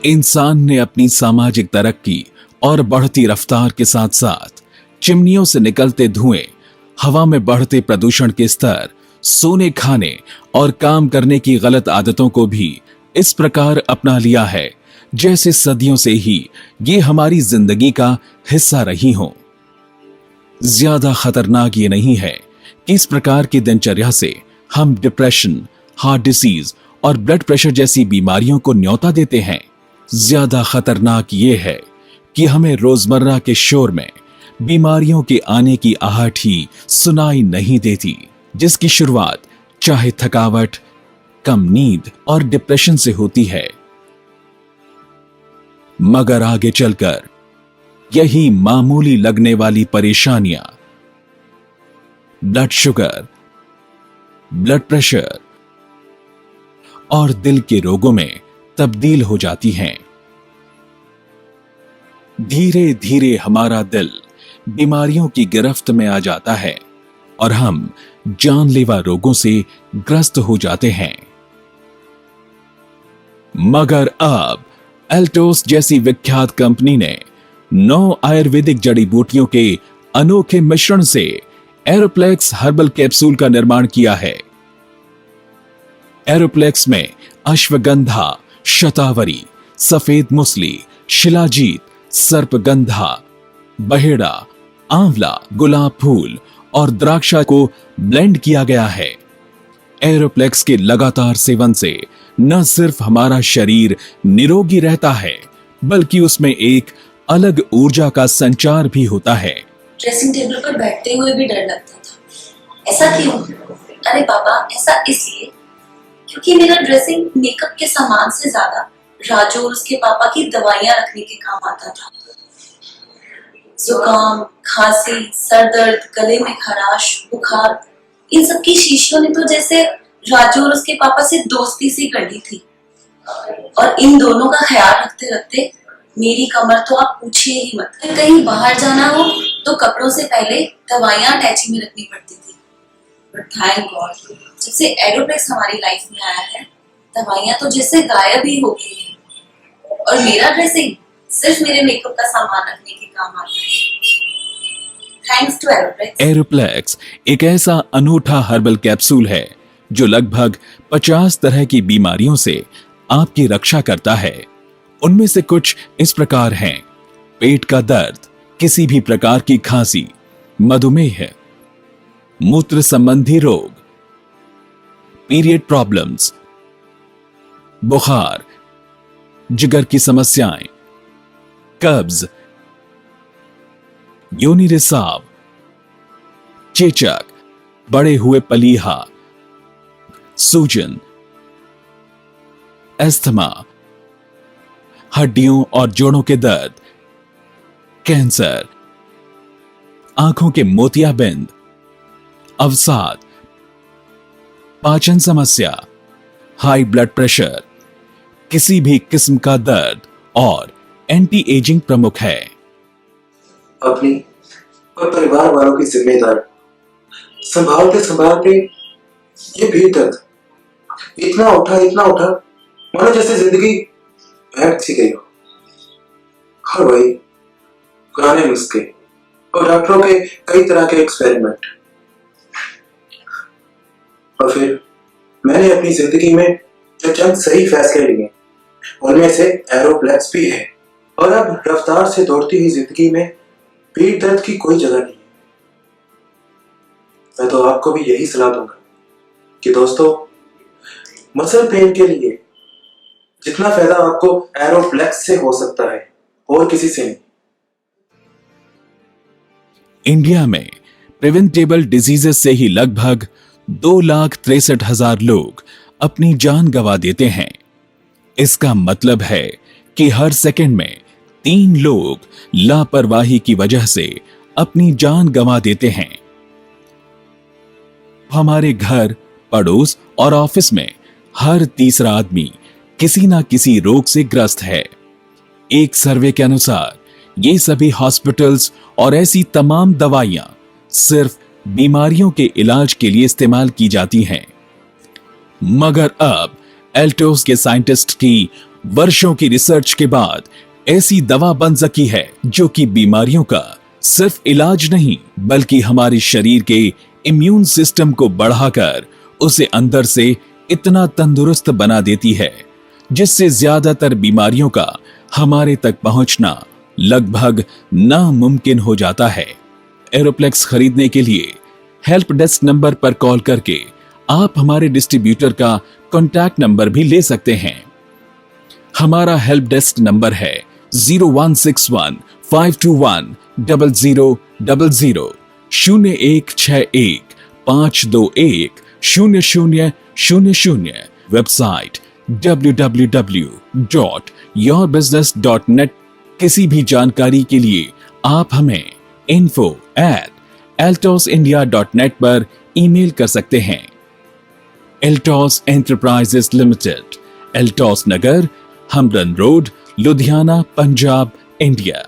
इंसान ने अपनी सामाजिक तरक्की और बढ़ती रफ्तार के साथ साथ चिमनियों से निकलते धुएं, हवा में बढ़ते प्रदूषण के स्तर, सोने खाने और काम करने की गलत आदतों को भी इस प्रकार अपना लिया है जैसे सदियों से ही ये हमारी जिंदगी का हिस्सा रही हों। ज्यादा खतरनाक ये नहीं है कि इस प्रकार की दिनचर्या से हम डिप्रेशन, हार्ट डिसीज और ब्लड प्रेशर जैसी बीमारियों को न्योता देते हैं। ज्यादा खतरनाक ये है कि हमें रोजमर्रा के शोर में बीमारियों के आने की आहट ही सुनाई नहीं देती, जिसकी शुरुआत चाहे थकावट, कम नींद और डिप्रेशन से होती है, मगर आगे चलकर यही मामूली लगने वाली परेशानियां ब्लड शुगर, ब्लड प्रेशर और दिल के रोगों में तब्दील हो जाती हैं। धीरे धीरे हमारा दिल बीमारियों की गिरफ्त में आ जाता है और हम जानलेवा रोगों से ग्रस्त हो जाते हैं। मगर अब एल्टोस जैसी विख्यात कंपनी ने 9 आयुर्वेदिक जड़ी बूटियों के अनोखे मिश्रण से एरोप्लेक्स हर्बल कैप्सूल का निर्माण किया है। एरोप्लेक्स में अश्वगंधा, शतावरी, सफेद मुसली, शिलाजीत, सर्पगंधा, बहेड़ा, आंवला, गुलाब फूल और द्राक्षा को ब्लेंड किया गया है। एरोप्लेक्स के लगातार सेवन से न सिर्फ हमारा शरीर निरोगी रहता है, बल्कि उसमें एक अलग ऊर्जा का संचार भी होता है। ड्रेसिंग टेबल पर बैठते हुए भी डर लगता था। ऐसा क्यों? अरे बाबा, ऐसा इसलिए क्योंकि मेरा ड्रेसिंग मेकअप के सामान से ज्यादा राजू और उसके पापा की दवाइयां रखने के काम आता था। जुकाम, खांसी, सर दर्द, गले में खराश, बुखार, इन सब की शीशियों ने तो जैसे राजू और उसके पापा से दोस्ती सी कर ली थी। और इन दोनों का ख्याल रखते रखते मेरी कमर तो आप पूछिए ही मत। कहीं बाहर जाना हो तो कपड़ों से पहले दवाइयां अटैची में रखनी पड़ती थी। बट थैंक गॉड, जब से एरोप्लेक्स हमारी लाइफ में आया है, दवाइयां तो जैसे गायब ही हो गई है और मेरा ड्रेसिंग सिर्फ मेरे मेकअप का सामान रखने के काम आता है। Thanks to एरोप्लेक्स। एरोप्लेक्स एक ऐसा अनूठा हर्बल कैप्सूल है जो लगभग 50 तरह की बीमारियों से आपकी रक्षा करता है। उनमें से कुछ इस प्रकार हैं: पेट का दर्द, किसी भी प्रकार की खांसी, मधुमेह, मूत्र संबंधी रोग, पीरियड प्रॉब्लम्स, बुखार, जिगर की समस्याएं, कब्ज, योनि रिसाव, चेचक, बड़े हुए पलीहा, सूजन, एस्थमा, हड्डियों और जोड़ों के दर्द, कैंसर, आंखों के मोतियाबिंद, अवसाद, पाचन समस्या, हाई ब्लड प्रेशर, किसी भी किस्म का दर्द और एंटी एजिंग प्रमुख है। अपनी और परिवार वालों की जिम्मेदारी संभालते संभालते ये भी दर्द इतना उठा मानो जैसे जिंदगी बैठ सी गई हो। और वही पुराने नुस्खे और डॉक्टरों के कई तरह के एक्सपेरिमेंट। और फिर मैंने अपनी जिंदगी में जो चंद सही फैसले लिए उनमें से एरोप्लेक्स भी है। और अब रफ्तार से दौड़ती हुई जिंदगी में पीठ दर्द की कोई जगह नहीं है। मैं तो आपको भी यही सलाह दूंगा कि दोस्तों, मसल पेन के लिए जितना फायदा आपको एरोप्लेक्स से हो सकता है और किसी से नहीं। इंडिया में प्रिवेंटेबल डिजीजेस से ही लगभग 2,63,000 लोग अपनी जान गंवा देते हैं। इसका मतलब है कि हर सेकंड में 3 लोग लापरवाही की वजह से अपनी जान गंवा देते हैं। हमारे घर, पड़ोस और ऑफिस में हर तीसरा आदमी किसी ना किसी रोग से ग्रस्त है। एक सर्वे के अनुसार ये सभी हॉस्पिटल्स और ऐसी तमाम दवाइयां सिर्फ बीमारियों के इलाज के लिए इस्तेमाल की जाती हैं। मगर अब एल्टोस के साइंटिस्ट की वर्षों की रिसर्च के बाद ऐसी दवा बन सकी है जो कि बीमारियों का सिर्फ इलाज नहीं बल्कि हमारे शरीर के इम्यून सिस्टम को बढ़ाकर उसे अंदर से इतना तंदुरुस्त बना देती है जिससे ज्यादातर बीमारियों का हमारे तक पहुंचना लगभग नामुमकिन हो जाता है। एरोप्लेक्स खरीदने के लिए हेल्प डेस्क नंबर पर कॉल करके आप हमारे डिस्ट्रीब्यूटर का कॉन्टैक्ट नंबर भी ले सकते हैं। हमारा हेल्प डेस्क नंबर है 0161-521-0000 0161-521-0000। Website www.yourbusiness.net। किसी भी जानकारी के लिए आप हमें info@altosindia.net पर ईमेल कर सकते हैं। एल्टॉस एंटरप्राइजेस लिमिटेड, एल्टॉस नगर, हमरन रोड, लुधियाना, पंजाब, इंडिया।